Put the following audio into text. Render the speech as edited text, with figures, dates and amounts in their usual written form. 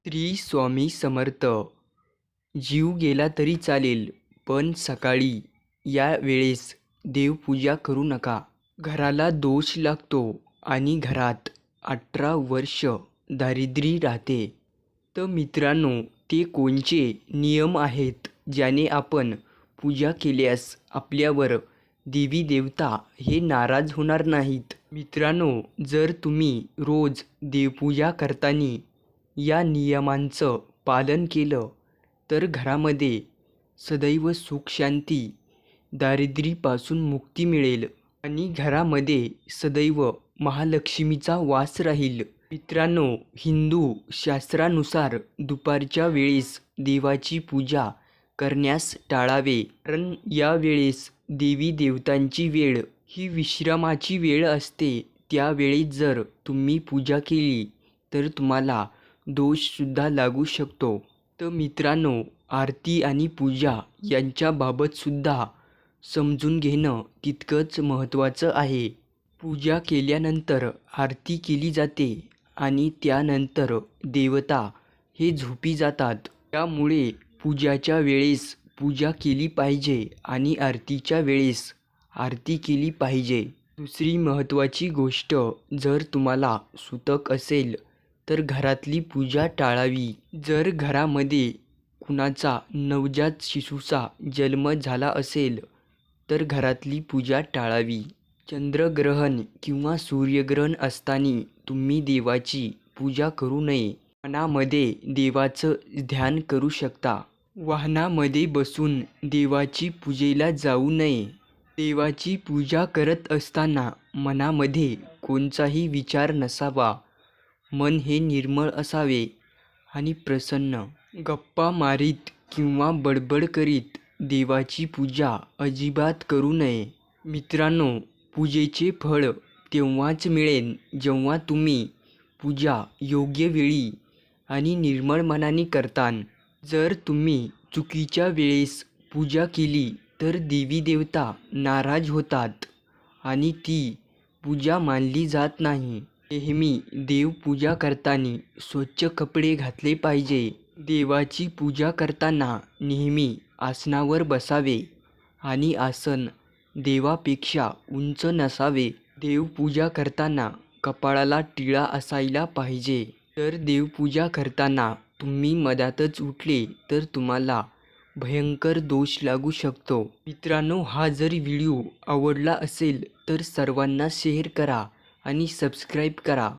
श्री स्वामी समर्थ. जीव गेला तरी चालेल, पण सकाळी या वेळेस देवपूजा करू नका. घराला दोष लागतो आणि घरात 18 वर्ष दारिद्र्य राहते. तर मित्रांनो, ते कोणचे नियम आहेत ज्याने आपण पूजा केल्यास आपल्यावर देवी देवता हे नाराज होणार नाहीत? मित्रांनो, जर तुम्ही रोज देवपूजा करताना या नियमांचं पालन केलं तर घरामध्ये सदैव सुख शांती, दारिद्र्यापासून मुक्ती मिळेल आणि घरामध्ये सदैव महालक्ष्मीचा वास राहील. मित्रांनो, हिंदू शास्त्रानुसार दुपारच्या वेळेस देवाची पूजा करण्यास टाळावे, कारण या वेळेस देवी देवतांची वेळ ही विश्रामाची वेळ असते. त्यावेळी जर तुम्ही पूजा केली तर तुम्हाला दोषसुद्धा लागू शकतो. तर मित्रांनो, आरती आणि पूजा यांच्याबाबतसुद्धा समजून घेणं तितकंच महत्त्वाचं आहे. पूजा केल्यानंतर आरती केली जाते आणि त्यानंतर देवता हे झोपी जातात. त्यामुळे पूजाच्या वेळेस पूजा केली पाहिजे आणि आरतीच्या वेळेस आरती केली पाहिजे. दुसरी महत्त्वाची गोष्ट, जर तुम्हाला सुतक असेल तर घरातली पूजा टाळावी. जर घरामध्ये कुणाचा नवजात शिशूचा जन्म झाला असेल तर घरातली पूजा टाळावी. चंद्रग्रहण किंवा सूर्यग्रहण असताना तुम्ही देवाची पूजा करू नये. मनामध्ये देवाचं ध्यान करू शकता. वाहनामध्ये बसून देवाची पूजेला जाऊ नये. देवाची पूजा करत असताना मनामध्ये कोणताही विचार नसावा. मन हे निर्मळ असावे आणि प्रसन्न. गप्पा मारीत किंवा बडबड करीत देवाची पूजा अजिबात करू नये. मित्रांनो, पूजेचे फळ तेव्हाच मिळेल जेव्हा तुम्ही पूजा योग्य वेळी आणि निर्मळ मनाने करतान. जर तुम्ही चुकीच्या वेळेस पूजा केली तर देवी देवता नाराज होतात आणि ती पूजा मानली जात नाही. नेहमी देवपूजा करताना स्वच्छ कपडे घातले पाहिजे. देवाची पूजा करताना नेहमी आसनावर बसावे आणि आसन देवापेक्षा उंच नसावे. देवपूजा करताना कपाळाला टिळा असायला पाहिजे. तर देवपूजा करताना तुम्ही मधातच उठले तर तुम्हाला भयंकर दोष लागू शकतो. मित्रांनो, हा जर व्हिडिओ आवडला असेल तर सर्वांना शेअर करा आणि सबस्क्राईब करा.